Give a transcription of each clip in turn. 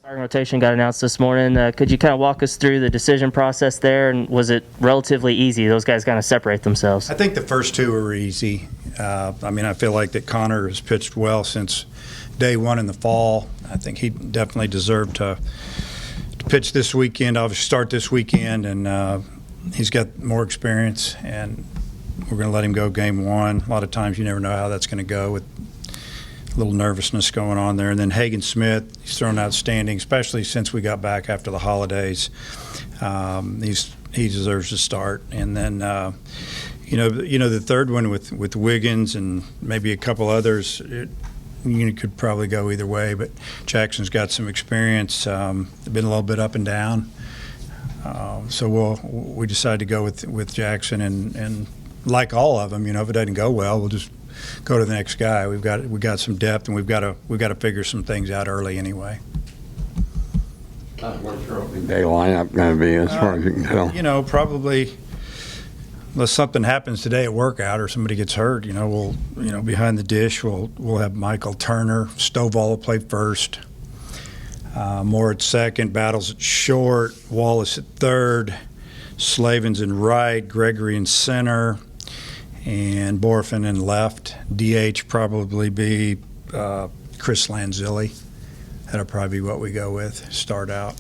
Starting rotation got announced this morning. Could you kind of walk us through the decision process there, and was it relatively easy? Those guys kind of separate themselves. I think the first two were easy. I feel like that Connor has pitched well since day one in the fall. I think he definitely deserved to pitch this weekend, obviously start this weekend, and he's got more experience, and we're going to let him go game one. A lot of times you never know how that's going to go with a little nervousness going on there. And then Hagen Smith, he's thrown outstanding, especially since we got back after the holidays. He deserves to start. And then, the third one with Wiggins and maybe a couple others, you could probably go either way. But Jackson's got some experience. Been a little bit up and down. So we decided to go with Jackson, and like all of them, if it doesn't go well, we'll just go to the next guy. We got some depth, and we've got to figure some things out early anyway. What's your opening day lineup going to be, as far as you can tell? Probably, unless something happens today at workout or somebody gets hurt, we'll behind the dish we'll have Michael Turner, Stovall will play first, Moore at second, Battles at short, Wallace at third, Slavens in right, Gregory in center, and Borfin in left. DH probably be Chris Lanzilli. That'll probably be what we go with, start out.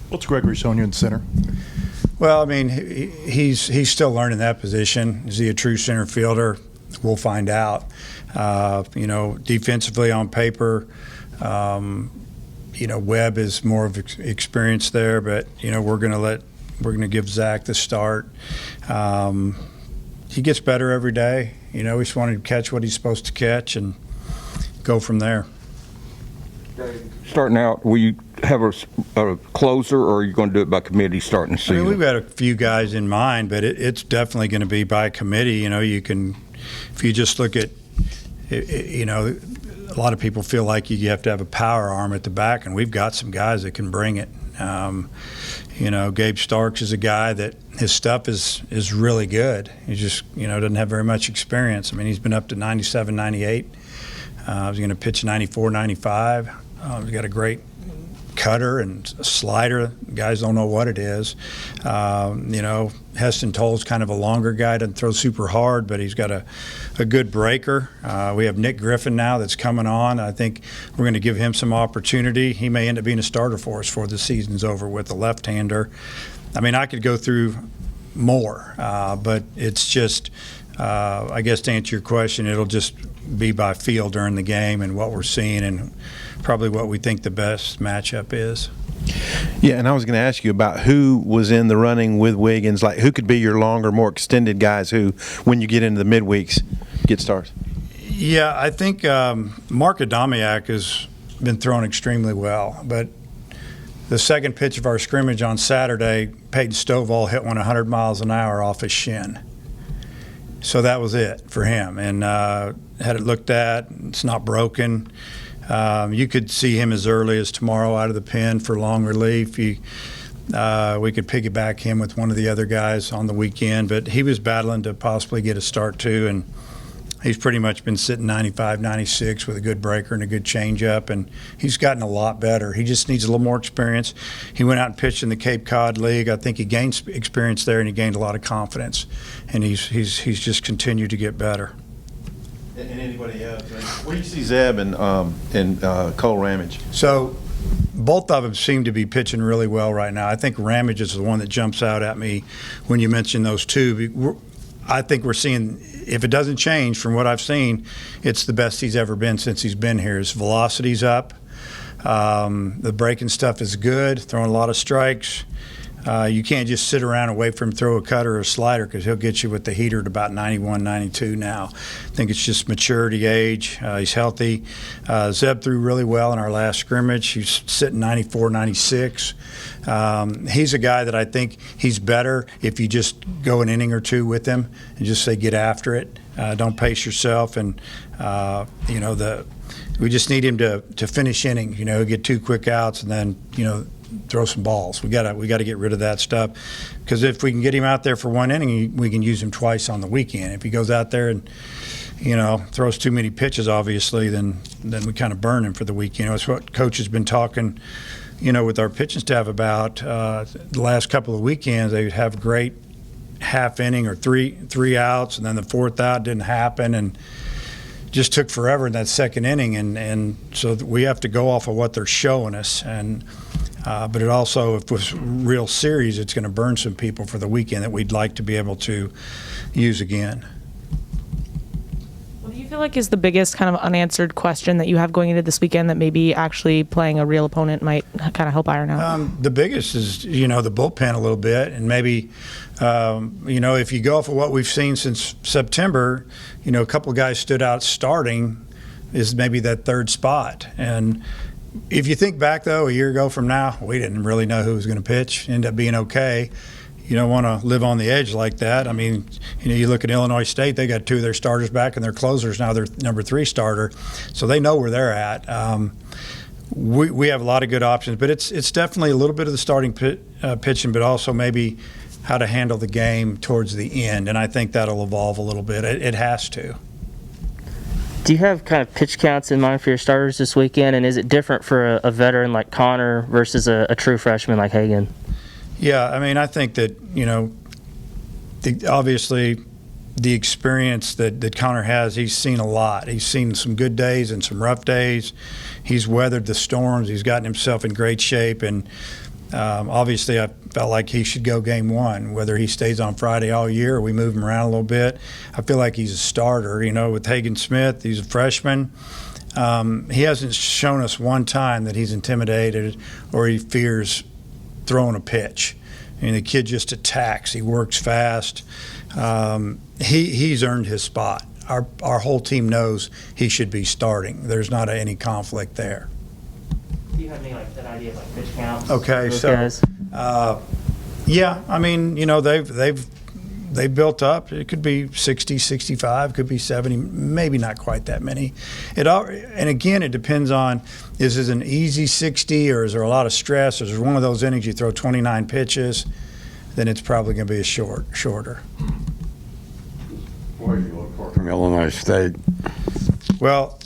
What's Gregory Sonia in center? Well, he's still learning that position. Is he a true center fielder? We'll find out. Defensively on paper, Webb is more of experience there, but we're going to give Zach the start. He gets better every day. We just want to catch what he's supposed to catch and go from there. Starting out, will you have a closer, or are you going to do it by committee starting the season? We've got a few guys in mind, but it's definitely going to be by committee. You can, if you just look at, a lot of people feel like you have to have a power arm at the back, and we've got some guys that can bring it. Gabe Starks is a guy that his stuff is really good. He just, doesn't have very much experience. He's been up to 97, 98. He's going to pitch 94, 95. He's got a great cutter and a slider. Guys don't know what it is. Heston Toll's kind of a longer guy, doesn't throw super hard, but he's got a good breaker. We have Nick Griffin now that's coming on. I think we're going to give him some opportunity. He may end up being a starter for us before the season's over with the left-hander. I could go through more, but it's just, I guess to answer your question, it'll just be by feel during the game and what we're seeing and probably what we think the best matchup is. Yeah, and I was going to ask you about who was in the running with Wiggins, like who could be your longer, more extended guys who, when you get into the midweeks, get starts. Yeah, I think Mark Adamiak has been throwing extremely well, but the second pitch of our scrimmage on Saturday, Peyton Stovall hit one 100 miles an hour off his shin. So that was it for him, and had it looked at, it's not broken. You could see him as early as tomorrow out of the pen for long relief. We could piggyback him with one of the other guys on the weekend, but he was battling to possibly get a start too, and he's pretty much been sitting 95, 96 with a good breaker and a good changeup, and he's gotten a lot better. He just needs a little more experience. He went out and pitched in the Cape Cod League. I think he gained experience there, and he gained a lot of confidence, and he's just continued to get better. And anybody else? Where do you see Zeb and Cole Ramage? So both of them seem to be pitching really well right now. I think Ramage is the one that jumps out at me when you mention those two. I think we're seeing, if it doesn't change from what I've seen, it's the best he's ever been since he's been here. His velocity's up. The breaking stuff is good, throwing a lot of strikes. You can't just sit around and wait for him to throw a cutter or a slider because he'll get you with the heater at about 91, 92 now. I think it's just maturity, age. He's healthy. Zeb threw really well in our last scrimmage. He's sitting 94, 96. He's a guy that I think he's better if you just go an inning or two with him and just say get after it. Don't pace yourself. And, we just need him to finish innings, get 2 quick outs and then, throw some balls. We got to get rid of that stuff, because if we can get him out there for 1 inning, we can use him twice on the weekend. If he goes out there and throws too many pitches, obviously, then we kind of burn him for the week. It's what Coach has been talking, with our pitching staff about the last couple of weekends. They would have great half inning or three outs, and then the fourth out didn't happen, and just took forever in that second inning. And so we have to go off of what they're showing us. And but it also, if it was real series, it's going to burn some people for the weekend that we'd like to be able to use again. What do you feel like is the biggest kind of unanswered question that you have going into this weekend that maybe actually playing a real opponent might kind of help iron out? The biggest is, the bullpen a little bit, and maybe, if you go off of what we've seen since September, a couple of guys stood out starting is maybe that third spot. And if you think back, though, a year ago from now, we didn't really know who was going to pitch, ended up being okay. You don't want to live on the edge like that. I mean, you look at Illinois State, they got two of their starters back, and their closers now their number 3 starter, so they know where they're at. We have a lot of good options, but it's definitely a little bit of the starting pitching, but also maybe how to handle the game towards the end, and I think that'll evolve a little bit. It has to. Do you have kind of pitch counts in mind for your starters this weekend, and is it different for a veteran like Connor versus a true freshman like Hagan? Yeah, I mean, I think that, obviously the experience that Connor has, he's seen a lot. He's seen some good days and some rough days. He's weathered the storms. He's gotten himself in great shape, and obviously I felt like he should go game 1, whether he stays on Friday all year or we move him around a little bit. I feel like he's a starter, with Hagan Smith. He's a freshman. He hasn't shown us one time that he's intimidated or he fears throwing a pitch. I mean, the kid just attacks. He works fast. He's earned his spot. Our whole team knows he should be starting. There's not any conflict there. Do you have any an idea of pitch counts? Okay, those so guys? yeah, I mean, they've built up. It could be 60, 65, could be 70, maybe not quite that many. And again, it depends on, is it an easy 60 or is there a lot of stress? Or is it one of those innings you throw 29 pitches, then it's probably going to be shorter. What do you look for from Illinois State? Well,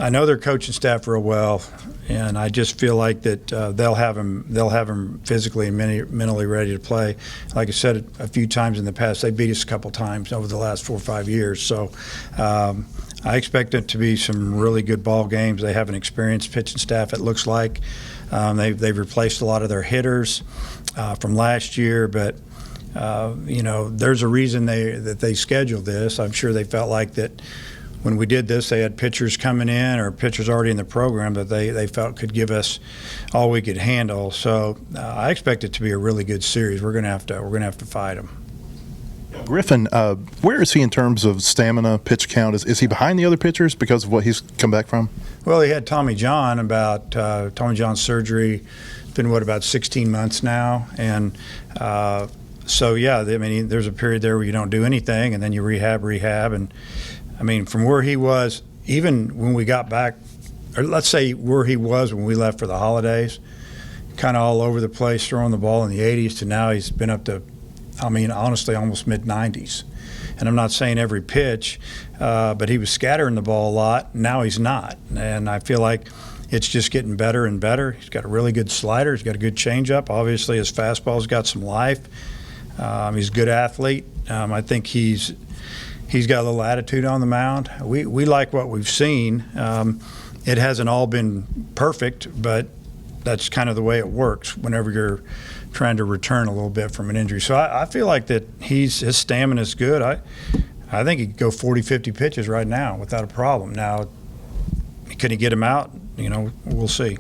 I know their coaching staff real well, and I just feel like that they'll have him physically and mentally ready to play. Like I said a few times in the past, they beat us a couple times over the last 4 or 5 years. So I expect it to be some really good ball games. They have an experienced pitching staff, it looks like. They've replaced a lot of their hitters from last year, but there's a reason that they scheduled this. I'm sure they felt like that when we did this, they had pitchers coming in or pitchers already in the program that they felt could give us all we could handle. So I expect it to be a really good series. We're gonna have to fight them. Griffin, where is he in terms of stamina, pitch count? Is he behind the other pitchers because of what he's come back from? Well, he had Tommy John surgery. It's been about 16 months now, and so yeah, I mean, there's a period there where you don't do anything, and then you rehab, and I mean, from where he was, even when we got back, or let's say where he was when we left for the holidays, kind of all over the place, throwing the ball in the 80s to now he's been up to, I mean, honestly, almost mid-90s. And I'm not saying every pitch, but he was scattering the ball a lot. Now he's not. And I feel like it's just getting better and better. He's got a really good slider. He's got a good changeup. Obviously, his fastball's got some life. He's a good athlete. I think he's got a little attitude on the mound. We like what we've seen. It hasn't all been perfect, but that's kind of the way it works whenever you're trying to return a little bit from an injury. So I feel like that his stamina is good. I think he could go 40, 50 pitches right now without a problem. Now, can he get him out? We'll see.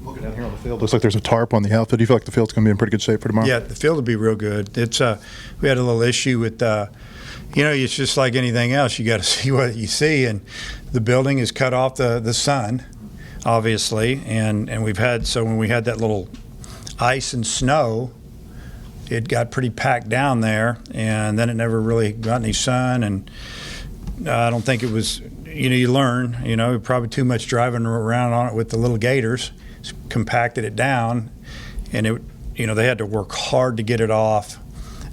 Looking down here on the field, looks like there's a tarp on the outfield. Do you feel like the field's going to be in pretty good shape for tomorrow? Yeah, the field will be real good. It's we had a little issue with, it's just like anything else. You got to see what you see, and the building is cut off the sun, obviously, and when we had that little ice and snow, it got pretty packed down there, and then it never really got any sun, and I don't think it was. You learn. Probably too much driving around on it with the little gators. Compacted it down, and they had to work hard to get it off.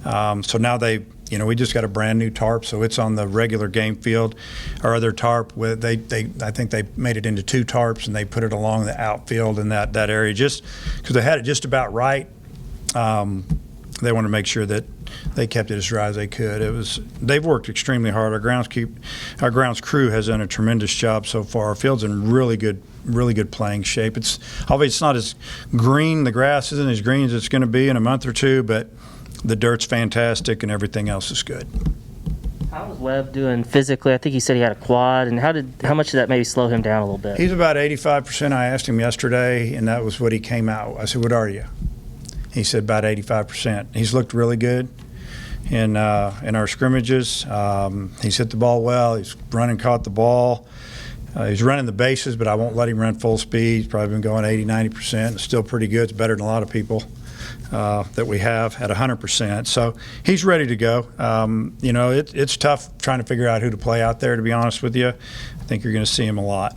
So now they we just got a brand new tarp, so it's on the regular game field. Our other tarp, I think they made it into 2 tarps, and they put it along the outfield in that area just because they had it just about right. They wanted to make sure that they kept it as dry as they could. They've worked extremely hard. Our grounds crew has done a tremendous job so far. Our field's in really good playing shape. It's obviously it's not as green. The grass isn't as green as it's going to be in a month or two, but the dirt's fantastic and everything else is good. How was Webb doing physically? I think he said he had a quad, and how much did that maybe slow him down a little bit? He's about 85%. I asked him yesterday, and that was what he came out. I said, "What are you?" He said about 85%. He's looked really good in our scrimmages. He's hit the ball well. He's run and caught the ball. He's running the bases, but I won't let him run full speed. He's probably been going 80, 90%. It's still pretty good. It's better than a lot of people that we have at 100%. So he's ready to go. It's tough trying to figure out who to play out there, to be honest with you. I think you're going to see him a lot.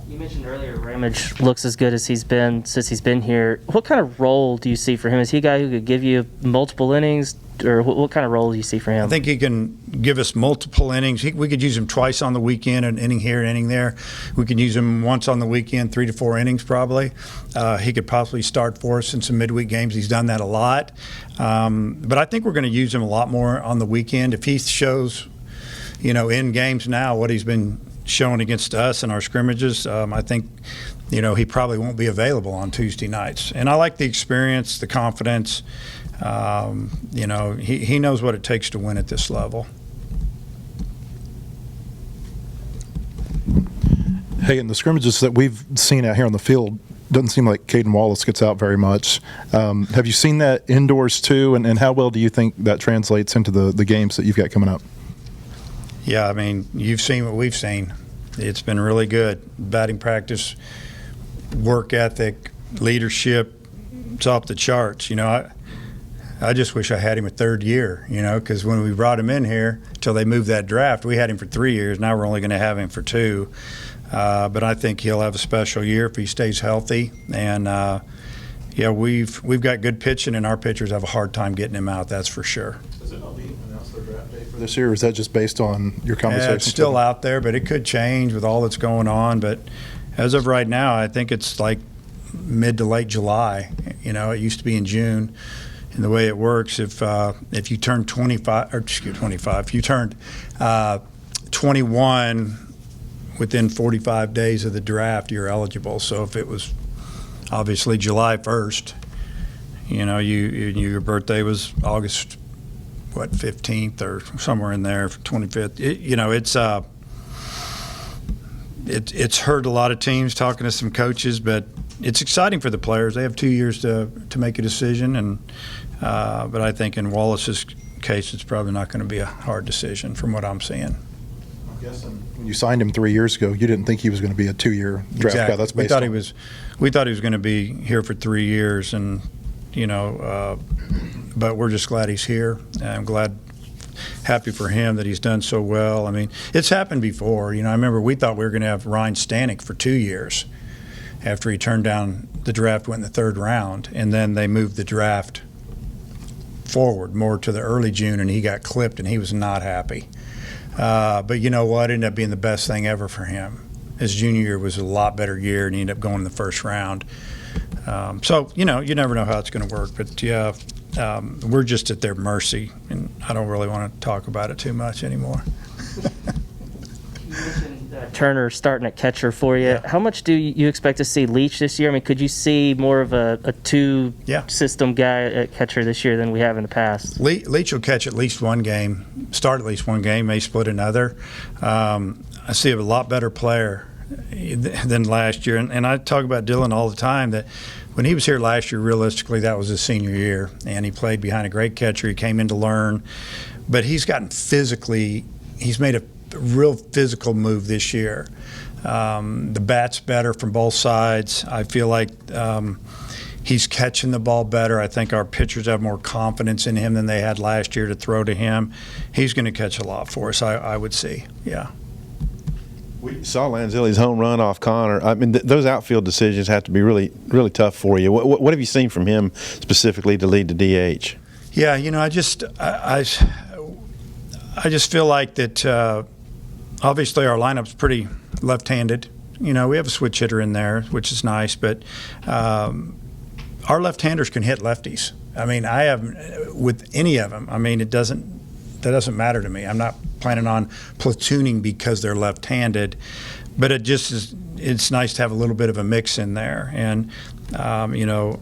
You mentioned earlier Ramage looks as good as he's been since he's been here. What kind of role do you see for him? Is he a guy who could give you multiple innings, or what kind of role do you see for him? I think he can give us multiple innings. We could use him twice on the weekend, an inning here, an inning there. We could use him once on the weekend, 3 to 4 innings probably. He could possibly start for us in some midweek games. He's done that a lot. But I think we're going to use him a lot more on the weekend. If he shows, in games now what he's been showing against us in our scrimmages, I think, he probably won't be available on Tuesday nights. And I like the experience, the confidence. He knows what it takes to win at this level. Hey, in the scrimmages that we've seen out here on the field, doesn't seem like Caden Wallace gets out very much. Have you seen that indoors too? And how well do you think that translates into the games that you've got coming up? Yeah, I mean, you've seen what we've seen. It's been really good. Batting practice, work ethic, leadership, it's off the charts. I just wish I had him a third year, because when we brought him in here, until they moved that draft, we had him for 3 years. Now we're only going to have him for 2. But I think he'll have a special year if he stays healthy. And, we've got good pitching, and our pitchers have a hard time getting him out, that's for sure. Does MLB announce their draft date for this year, or is that just based on your conversation? Yeah, it's still out there, but it could change with all that's going on. But as of right now, I think it's like mid to late July. It used to be in June. And the way it works, if you turn 25, if you turned 21 within 45 days of the draft, you're eligible. So if it was obviously July 1st, your birthday was August 15th or somewhere in there, 25th. It's hurt a lot of teams, talking to some coaches, but it's exciting for the players. They have 2 years to make a decision, and but I think in Wallace's case, it's probably not going to be a hard decision from what I'm seeing. I'm guessing when you signed him 3 years ago, you didn't think he was going to be a 2-year draft guy. That's based on. We thought he was going to be here for 3 years, and but we're just glad he's here. I'm happy for him that he's done so well. I mean, it's happened before. I remember we thought we were going to have Ryan Stanek for 2 years after he turned down the draft, went in the 3rd round, and then they moved the draft forward more to the early June, and he got clipped, and he was not happy. But you know what? It ended up being the best thing ever for him. His junior year was a lot better year, and he ended up going in the 1st round. So, you never know how it's going to work. But, yeah, we're just at their mercy, and I don't really want to talk about it too much anymore. You mentioned Turner starting at catcher for you. Yeah. How much do you expect to see Leach this year? I mean, could you see more of a two-system guy at catcher this year than we have in the past? Leach will catch at least one game, start at least one game, may split another. I see a lot better player than last year. And I talk about Dylan all the time, that when he was here last year, realistically, that was his senior year. And he played behind a great catcher. He came in to learn. But he's gotten he's made a real physical move this year. The bat's better from both sides. I feel like he's catching the ball better. I think our pitchers have more confidence in him than they had last year to throw to him. He's going to catch a lot for us, I would see. Yeah. We saw Lanzilli's home run off Connor. I mean, those outfield decisions have to be really, really tough for you. What have you seen from him specifically to lead to DH? Yeah, I just feel like that. Obviously, our lineup's pretty left-handed. You know, we have a switch hitter in there, which is nice, but our left-handers can hit lefties. I mean, I have with any of them. I mean, that doesn't matter to me. I'm not planning on platooning because they're left-handed, but it just is. It's nice to have a little bit of a mix in there, and you know,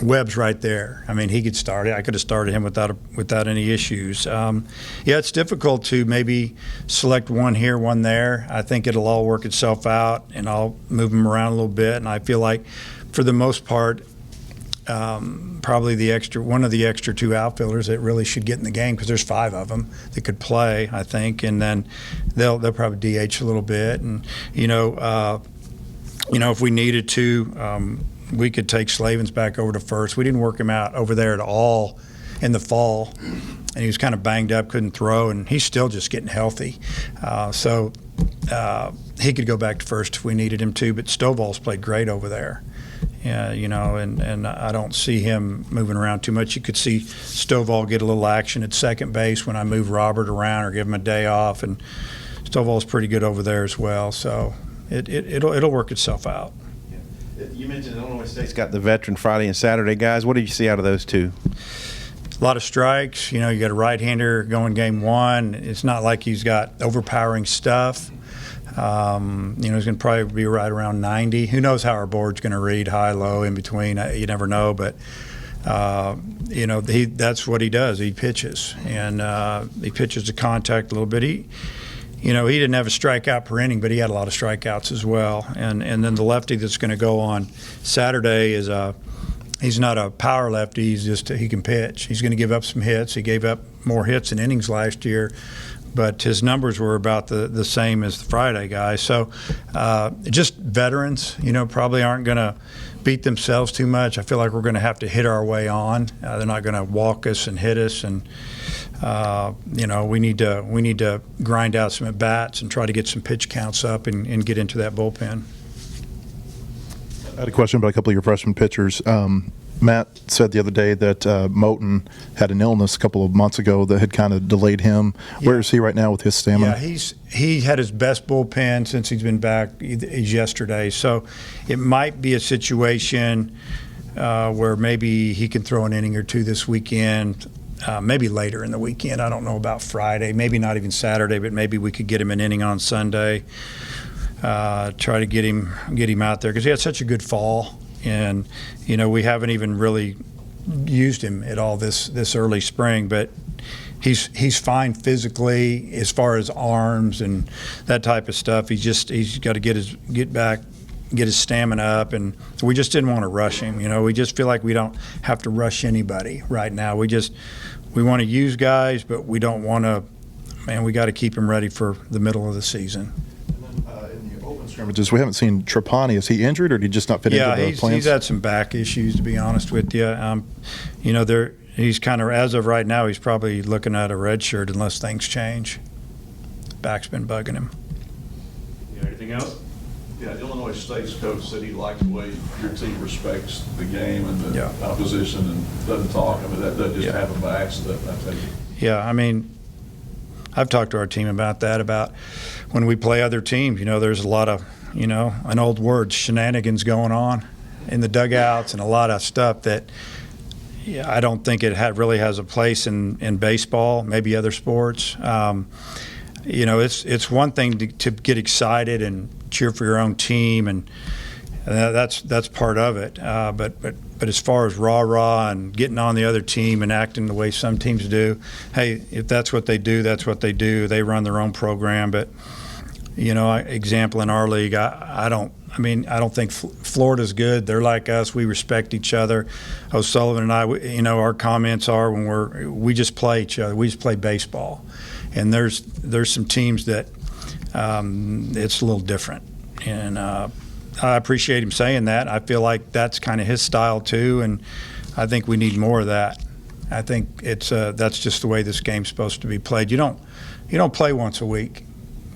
Webb's right there. I mean, he could start it. I could have started him without any issues. Yeah, it's difficult to maybe select one here, one there. I think it'll all work itself out, and I'll move them around a little bit. And I feel like, for the most part, probably one of the extra two outfielders that really should get in the game, because there's 5 of them that could play, I think, and then they'll probably DH a little bit, and you know, if we needed to, we could take Slavens back over to first. We didn't work him out over there at all in the fall, and he was kind of banged up, couldn't throw, and he's still just getting healthy, so he could go back to first if we needed him to. But Stovall's played great over there. Yeah, you know, and I don't see him moving around too much. You could see Stovall get a little action at second base when I move Robert around or give him a day off, and Stovall's pretty good over there as well. So it'll work itself out. You mentioned Illinois State's got the veteran Friday and Saturday guys. What do you see out of those two? A lot of strikes. You know, you got a right-hander going game 1. It's not like he's got overpowering stuff. You know, he's going to probably be right around 90. Who knows how our board's going to read, high, low, in between. You never know. But, you know, that's what he does. He pitches. And he pitches to contact a little bit. You know, he didn't have a strikeout per inning, but he had a lot of strikeouts as well. And then the lefty that's going to go on Saturday is he's not a power lefty. He can pitch. He's going to give up some hits. He gave up more hits in innings last year, but his numbers were about the same as the Friday guy. So just veterans, you know, probably aren't going to beat themselves too much. I feel like we're going to have to hit our way on. They're not going to walk us and hit us, and you know, we need to grind out some at bats and try to get some pitch counts up and get into that bullpen. I had a question about a couple of your freshman pitchers. Matt said the other day that Moten had an illness a couple of months ago that had kind of delayed him. Yeah. Where is he right now with his stamina? Yeah, he had his best bullpen since he's been back yesterday. So it might be a situation where maybe he can throw an inning or two this weekend. Maybe later in the weekend. I don't know about Friday. Maybe not even Saturday, but maybe we could get him an inning on Sunday. Try to get him out there because he had such a good fall. And, you know, we haven't even really used him at all this early spring, but he's fine physically as far as arms and that type of stuff. He's got to get his stamina up, and we just didn't want to rush him. You know, we just feel like we don't have to rush anybody right now. We want to use guys, but we don't want to. Man, we got to keep him ready for the middle of the season. In the open scrimmages, we haven't seen Trapani. Is he injured, or did he just not fit into the plans? He's had some back issues, to be honest with you. You know, he's kind of, as of right now, he's probably looking at a red shirt unless things change. Back's been bugging him. Anything else? Yeah, Illinois State's coach said he likes the way your team respects the game and the opposition and doesn't talk. I mean, that doesn't just happen by accident. Yeah, I mean, I've talked to our team about that, about when we play other teams. You know, there's a lot of, you know, an old word, shenanigans going on in the dugouts and a lot of stuff that I don't think it really has a place in baseball, maybe other sports. You know, it's one thing to get excited and cheer for your own team, and that's part of it. But as far as rah-rah and getting on the other team and acting the way some teams do, hey, if that's what they do, that's what they do. They run their own program. But, you know, example in our league, I don't think Florida's good. They're like us. We respect each other. O'Sullivan and I, you know, our comments are when we just play each other. We just play baseball. And there's some teams that it's a little different. And I appreciate him saying that. I feel like that's kind of his style too, and I think we need more of that. I think that's just the way this game's supposed to be played. You don't play once a week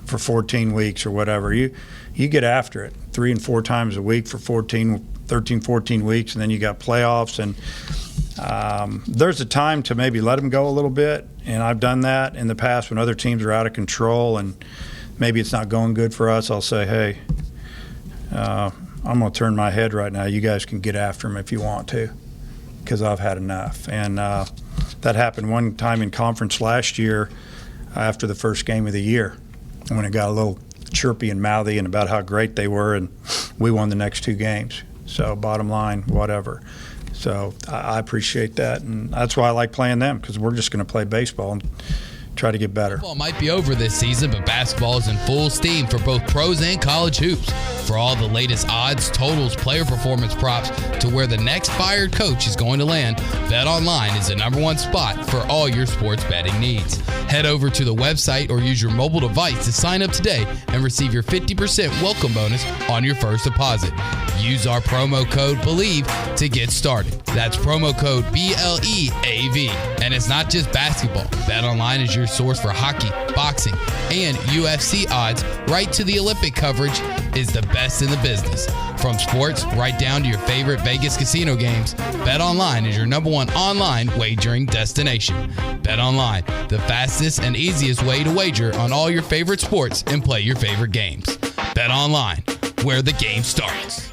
for 14 weeks or whatever. You get after it 3 and 4 times a week for 13, 14 weeks, and then you got playoffs. And there's a time to maybe let them go a little bit And I've done that in the past when other teams are out of control and maybe it's not going good for us. I'll say, hey, I'm going to turn my head right now. You guys can get after them if you want to, because I've had enough. And that happened one time in conference last year after the first game of the year when it got a little chirpy and mouthy and about how great they were, and we won the next 2 games. So bottom line, whatever. So I appreciate that, and that's why I like playing them, because we're just going to play baseball and try to get better. Football might be over this season, but basketball is in full steam for both pros and college hoops. For all the latest odds, totals, player performance props to where the next fired coach is going to land, BetOnline is the #1 spot for all your sports betting needs. Head over to the website or use your mobile device to sign up today and receive your 50% welcome bonus on your first deposit. Use our promo code BELIEVE to get started. That's promo code BLEAV. And it's not just basketball. BetOnline is your source for hockey, boxing, and UFC odds, right to the Olympic coverage, is the best in the business. From sports right down to your favorite Vegas casino games, BetOnline is your #1 online wagering destination. BetOnline, the fastest and easiest way to wager on all your favorite sports and play your favorite games. BetOnline, where the game starts.